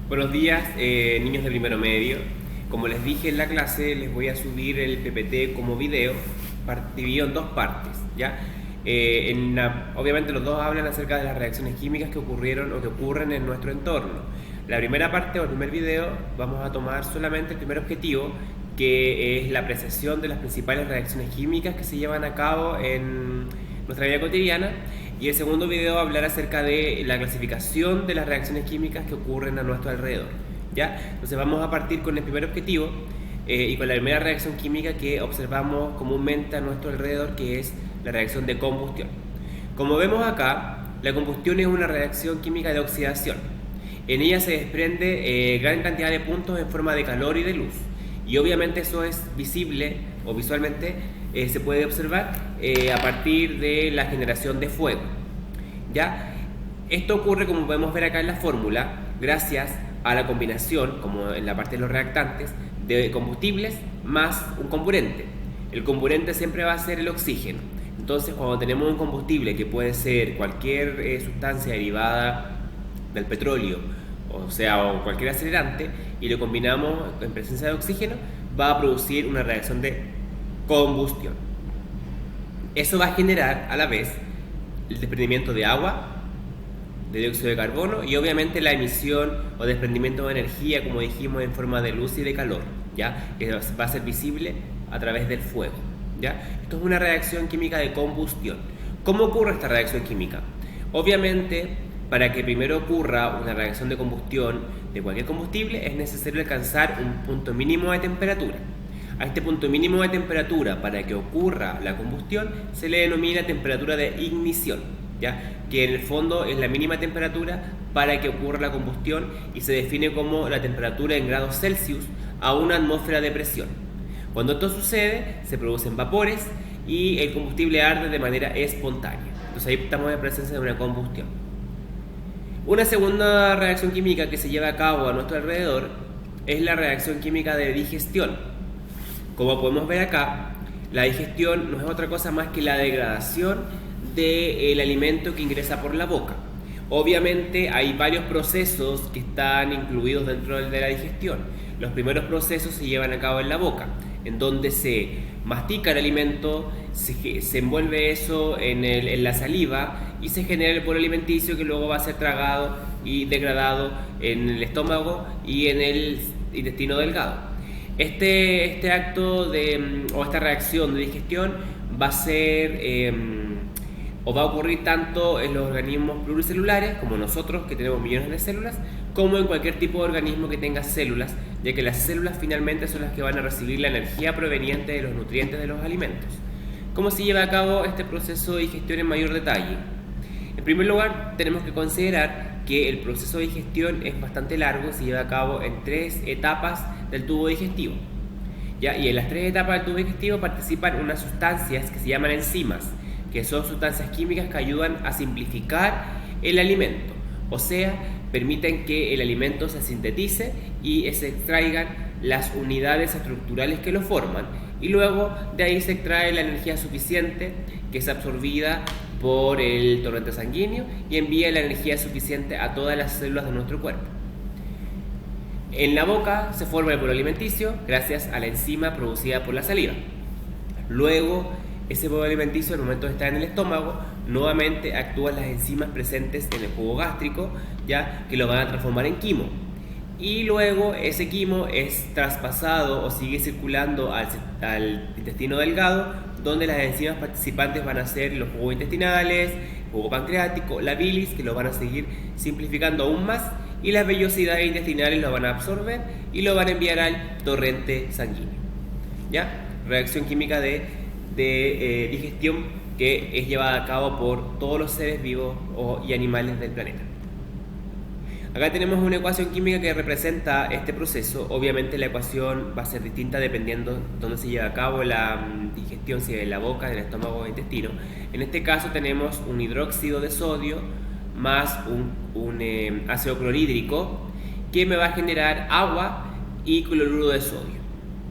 Buenos días, niños de primero medio. Como les dije en la clase, les voy a subir el PPT como video, dividido en dos partes, ¿ya? Obviamente los dos hablan acerca de las reacciones químicas que ocurrieron o que ocurren en nuestro entorno. La primera parte o el primer video vamos a tomar solamente el primer objetivo, que es la apreciación de las principales reacciones químicas que se llevan a cabo en nuestra vida cotidiana, y el segundo video va a hablar acerca de la clasificación de las reacciones químicas que ocurren a nuestro alrededor, ¿ya? Entonces vamos a partir con el primer objetivo y con la primera reacción química que observamos comúnmente a nuestro alrededor, que es la reacción de combustión. Como vemos acá, la combustión es una reacción química de oxidación. En ella se desprende gran cantidad de puntos en forma de calor y de luz, y obviamente eso es visible o visualmente se puede observar a partir de la generación de fuego, ¿ya? Esto ocurre, como podemos ver acá en la fórmula, gracias a la combinación, como en la parte de los reactantes, de combustibles más un comburente. El comburente siempre va a ser el oxígeno. Entonces, cuando tenemos un combustible que puede ser cualquier sustancia derivada del petróleo, o cualquier acelerante, y lo combinamos en presencia de oxígeno, va a producir una reacción de combustión. Eso va a generar a la vez el desprendimiento de agua, de dióxido de carbono y obviamente la emisión o desprendimiento de energía, como dijimos, en forma de luz y de calor, ¿ya? Que va a ser visible a través del fuego, ¿ya? Esto es una reacción química de combustión. ¿Cómo ocurre esta reacción química? Obviamente, para que primero ocurra una reacción de combustión de cualquier combustible es necesario alcanzar un punto mínimo de temperatura. A este punto mínimo de temperatura, para que ocurra la combustión, se le denomina temperatura de ignición, ¿ya? Que en el fondo es la mínima temperatura para que ocurra la combustión y se define como la temperatura en grados Celsius a una atmósfera de presión. Cuando esto sucede, se producen vapores y el combustible arde de manera espontánea. Entonces ahí estamos en presencia de una combustión. Una segunda reacción química que se lleva a cabo a nuestro alrededor es la reacción química de digestión. Como podemos ver acá, la digestión no es otra cosa más que la degradación del alimento que ingresa por la boca. Obviamente hay varios procesos que están incluidos dentro de la digestión. Los primeros procesos se llevan a cabo en la boca, en donde se mastica el alimento, se envuelve eso en la saliva y se genera el bolo alimenticio que luego va a ser tragado y degradado en el estómago y en el intestino delgado. Este acto o esta reacción de digestión va a ser o va a ocurrir tanto en los organismos pluricelulares, como nosotros que tenemos millones de células, como en cualquier tipo de organismo que tenga células, ya que las células finalmente son las que van a recibir la energía proveniente de los nutrientes de los alimentos. ¿Cómo se lleva a cabo este proceso de digestión en mayor detalle? En primer lugar, tenemos que considerar que el proceso de digestión es bastante largo, se lleva a cabo en 3 etapas del tubo digestivo, ¿ya? Y en las 3 etapas del tubo digestivo participan unas sustancias que se llaman enzimas, que son sustancias químicas que ayudan a simplificar el alimento, o sea, permiten que el alimento se sintetice y se extraigan las unidades estructurales que lo forman, y luego de ahí se extrae la energía suficiente que es absorbida por el torrente sanguíneo y envía la energía suficiente a todas las células de nuestro cuerpo. En la boca se forma el bolo alimenticio gracias a la enzima producida por la saliva. Luego, ese bolo alimenticio, al momento de estar en el estómago, nuevamente actúan las enzimas presentes en el jugo gástrico, ya que lo van a transformar en quimo. Y luego ese quimo es traspasado o sigue circulando al intestino delgado, donde las enzimas participantes van a ser los jugos intestinales, el jugo pancreático, la bilis, que lo van a seguir simplificando aún más, y las vellosidades intestinales lo van a absorber y lo van a enviar al torrente sanguíneo, ¿ya? Reacción química de digestión que es llevada a cabo por todos los seres vivos y animales del planeta. Acá tenemos una ecuación química que representa este proceso. Obviamente la ecuación va a ser distinta dependiendo de dónde se lleva a cabo la digestión, si es en la boca, en el estómago o en el intestino. En este caso tenemos un hidróxido de sodio más un ácido clorhídrico que me va a generar agua y cloruro de sodio,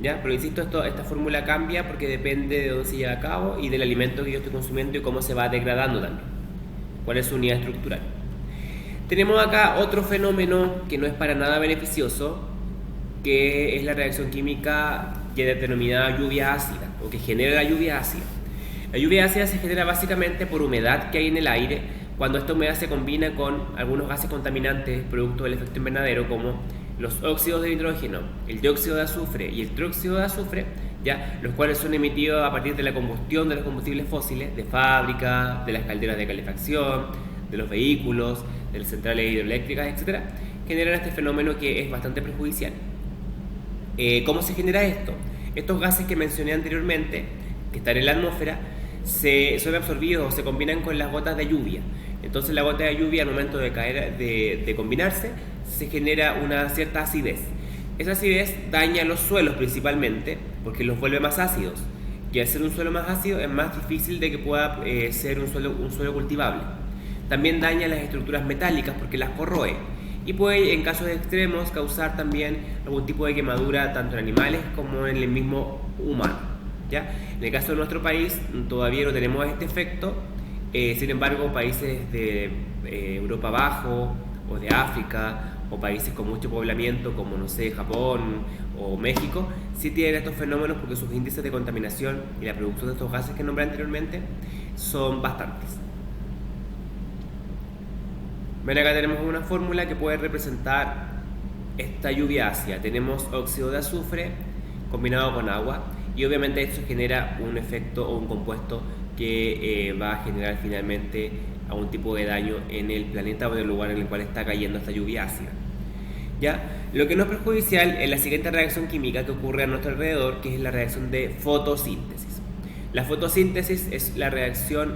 ¿ya? Pero insisto, esta fórmula cambia porque depende de dónde se lleva a cabo y del alimento que yo estoy consumiendo y cómo se va degradando también, cuál es su unidad estructural. Tenemos acá otro fenómeno que no es para nada beneficioso, que es la reacción química ya denominada lluvia ácida, o que genera la lluvia ácida. La lluvia ácida se genera básicamente por humedad que hay en el aire, cuando esta humedad se combina con algunos gases contaminantes producto del efecto invernadero, como los óxidos de nitrógeno, el dióxido de azufre y el tróxido de azufre, ¿ya? Los cuales son emitidos a partir de la combustión de los combustibles fósiles, de fábrica, de las calderas de calefacción, de los vehículos, de las centrales hidroeléctricas, etc. Generan este fenómeno que es bastante perjudicial. ¿Cómo se genera esto? Estos gases que mencioné anteriormente, que están en la atmósfera, son absorbidos o se combinan con las gotas de lluvia. Entonces la gota de lluvia, al momento de caer, de combinarse, se genera una cierta acidez. Esa acidez daña los suelos principalmente, porque los vuelve más ácidos. Y al ser un suelo más ácido es más difícil de que pueda ser un suelo cultivable. También daña las estructuras metálicas porque las corroe. Y puede, en casos extremos, causar también algún tipo de quemadura tanto en animales como en el mismo humano, ¿ya? En el caso de nuestro país todavía no tenemos este efecto, sin embargo países de Europa abajo o de África o países con mucho poblamiento como, no sé, Japón o México, sí tienen estos fenómenos porque sus índices de contaminación y la producción de estos gases que nombré anteriormente son bastantes. Ven, acá tenemos una fórmula que puede representar esta lluvia ácida. Tenemos óxido de azufre combinado con agua y obviamente esto genera un efecto o un compuesto que va a generar finalmente algún tipo de daño en el planeta o en el lugar en el cual está cayendo esta lluvia ácida. ¿Ya? Lo que no es perjudicial es la siguiente reacción química que ocurre a nuestro alrededor, que es la reacción de fotosíntesis. La fotosíntesis es la reacción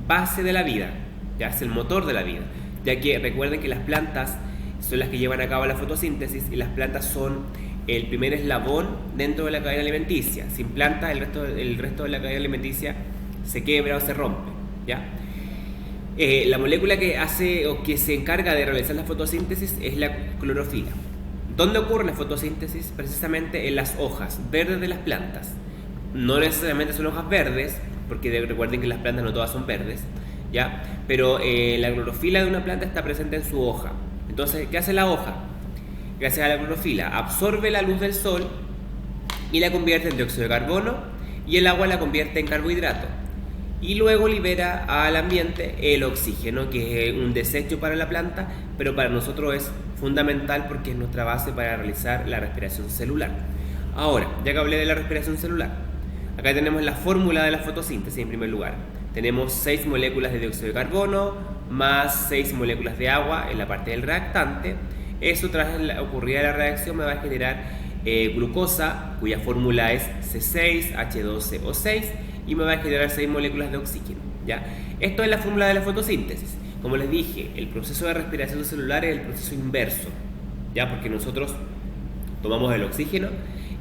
base de la vida, ya es el motor de la vida, ya que recuerden que las plantas son las que llevan a cabo la fotosíntesis y las plantas son el primer eslabón dentro de la cadena alimenticia. Sin plantas el resto de la cadena alimenticia se quiebra o se rompe, ¿ya? La molécula que hace o que se encarga de realizar la fotosíntesis es la clorofila. ¿Dónde ocurre la fotosíntesis? Precisamente en las hojas verdes de las plantas. No necesariamente son hojas verdes, porque recuerden que las plantas no todas son verdes, ¿ya? Pero la clorofila de una planta está presente en su hoja. Entonces, ¿qué hace la hoja? Gracias a la clorofila, absorbe la luz del sol y la convierte en dióxido de carbono, y el agua la convierte en carbohidrato. Y luego libera al ambiente el oxígeno, que es un desecho para la planta, pero para nosotros es fundamental porque es nuestra base para realizar la respiración celular. Ahora, ya que hablé de la respiración celular, acá tenemos la fórmula de la fotosíntesis en primer lugar. Tenemos 6 moléculas de dióxido de carbono más 6 moléculas de agua en la parte del reactante. Eso, tras la ocurrida de la reacción, me va a generar glucosa, cuya fórmula es C6H12O6, y me va a generar 6 moléculas de oxígeno, ¿ya? Esto es la fórmula de la fotosíntesis. Como les dije, el proceso de respiración celular es el proceso inverso, ¿ya? Porque nosotros tomamos el oxígeno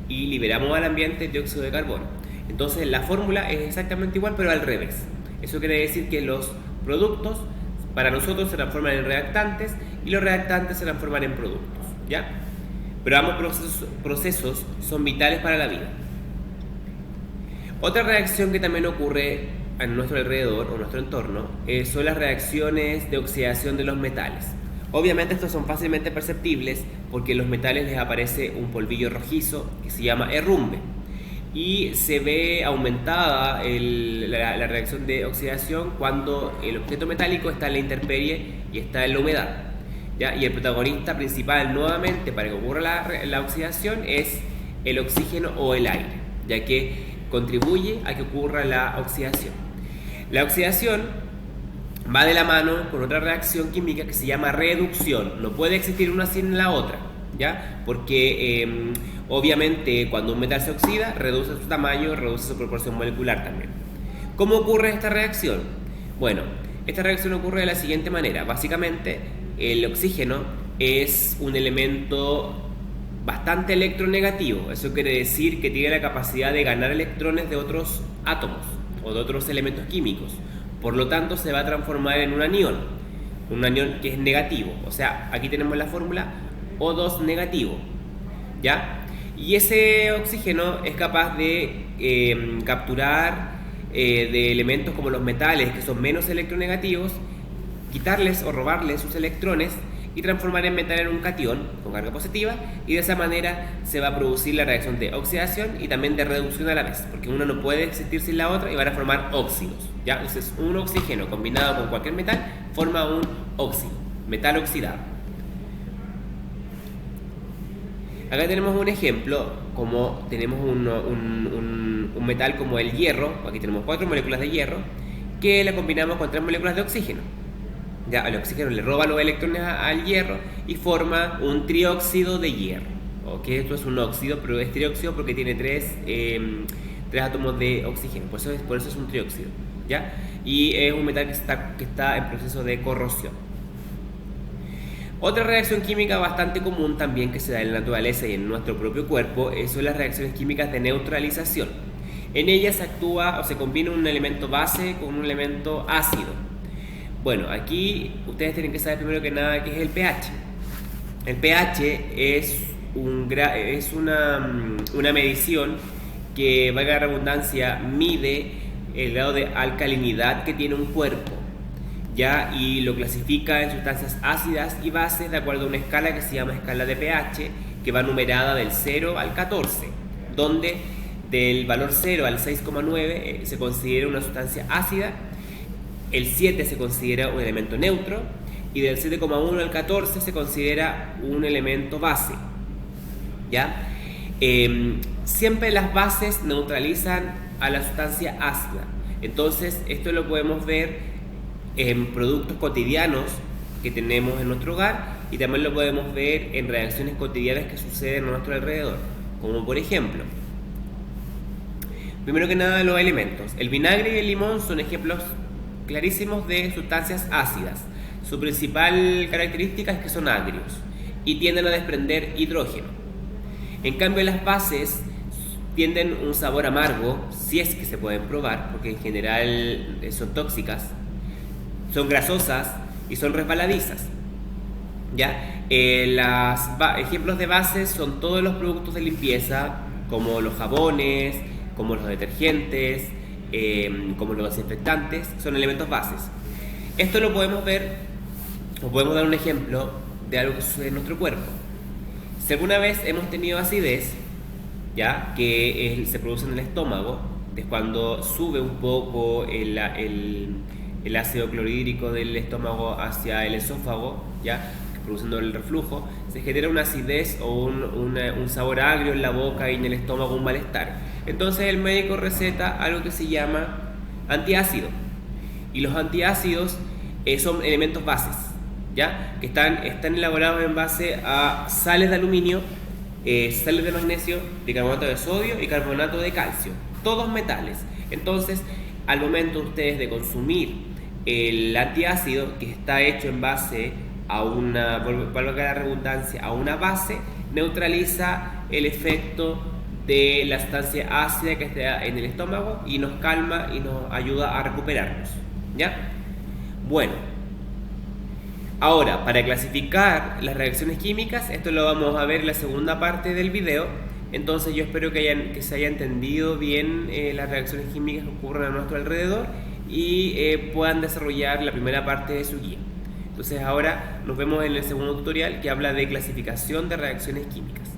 y liberamos al ambiente el dióxido de carbono. Entonces la fórmula es exactamente igual, pero al revés. Eso quiere decir que los productos para nosotros se transforman en reactantes y los reactantes se transforman en productos, ¿ya? Pero ambos procesos son vitales para la vida. Otra reacción que también ocurre a nuestro alrededor o nuestro entorno son las reacciones de oxidación de los metales. Obviamente estos son fácilmente perceptibles porque en los metales les aparece un polvillo rojizo que se llama herrumbre, y se ve aumentada la reacción de oxidación cuando el objeto metálico está en la intemperie y está en la humedad, ¿ya? Y el protagonista principal nuevamente para que ocurra la oxidación es el oxígeno o el aire, ya que contribuye a que ocurra la oxidación. La oxidación va de la mano con otra reacción química que se llama reducción. No puede existir una sin la otra, ¿ya? Porque obviamente cuando un metal se oxida, reduce su tamaño, reduce su proporción molecular también. ¿Cómo ocurre esta reacción? Bueno, esta reacción ocurre de la siguiente manera. Básicamente, el oxígeno es un elemento bastante electronegativo. Eso quiere decir que tiene la capacidad de ganar electrones de otros átomos o de otros elementos químicos. Por lo tanto, se va a transformar en un anión que es negativo. O sea, aquí tenemos la fórmula O2 negativo, ¿ya? Y ese oxígeno es capaz de capturar de elementos como los metales, que son menos electronegativos, quitarles o robarles sus electrones y transformar el metal en un catión con carga positiva, y de esa manera se va a producir la reacción de oxidación y también de reducción a la vez, porque una no puede existir sin la otra y van a formar óxidos, ¿ya? Entonces un oxígeno combinado con cualquier metal forma un óxido, metal oxidado. Acá tenemos un ejemplo, como tenemos un metal como el hierro. Aquí tenemos 4 moléculas de hierro que la combinamos con 3 moléculas de oxígeno. Ya, el oxígeno le roba los electrones al hierro y forma un trióxido de hierro. ¿Ok? Esto es un óxido, pero es trióxido porque tiene 3 átomos de oxígeno. Por eso es un trióxido, ¿ya? Y es un metal que está en proceso de corrosión. Otra reacción química bastante común también que se da en la naturaleza y en nuestro propio cuerpo son las reacciones químicas de neutralización. En ellas se actúa o se combina un elemento base con un elemento ácido. Bueno, aquí ustedes tienen que saber primero que nada qué es el pH. El pH es una medición que, valga la redundancia, mide el grado de alcalinidad que tiene un cuerpo, ¿ya? Y lo clasifica en sustancias ácidas y bases de acuerdo a una escala que se llama escala de pH, que va numerada del 0 al 14, donde del valor 0 al 6,9 se considera una sustancia ácida, el 7 se considera un elemento neutro y del 7,1 al 14 se considera un elemento base, ¿ya? Siempre las bases neutralizan a la sustancia ácida. Entonces esto lo podemos ver en productos cotidianos que tenemos en nuestro hogar, y también lo podemos ver en reacciones cotidianas que suceden a nuestro alrededor, como por ejemplo, primero que nada, los elementos. El vinagre y el limón son ejemplos clarísimos de sustancias ácidas. Su principal característica es que son agrios y tienden a desprender hidrógeno. En cambio, las bases tienden un sabor amargo, si es que se pueden probar, porque en general son tóxicas, son grasosas y son resbaladizas, ¿ya? Ejemplos de bases son todos los productos de limpieza, como los jabones, como los detergentes, como los desinfectantes, son elementos bases. Esto lo podemos ver, o podemos dar un ejemplo de algo que sucede en nuestro cuerpo. Si alguna vez hemos tenido acidez, ¿ya? Que se produce en el estómago, es cuando sube un poco el ácido clorhídrico del estómago hacia el esófago, ¿ya? Produciendo el reflujo, se genera una acidez o un sabor agrio en la boca y en el estómago, un malestar. Entonces el médico receta algo que se llama antiácido, y los antiácidos son elementos bases, ¿ya? Que están elaborados en base a sales de aluminio, sales de magnesio, bicarbonato de sodio y carbonato de calcio, todos metales. Entonces, al momento ustedes de consumir el antiácido, que está hecho en base a valga la redundancia, a una base, neutraliza el efecto de la sustancia ácida que está en el estómago y nos calma y nos ayuda a recuperarnos, ¿ya? Bueno, ahora, para clasificar las reacciones químicas, esto lo vamos a ver en la segunda parte del video. Entonces yo espero que se haya entendido bien las reacciones químicas que ocurren a nuestro alrededor y puedan desarrollar la primera parte de su guía. Entonces ahora nos vemos en el segundo tutorial, que habla de clasificación de reacciones químicas.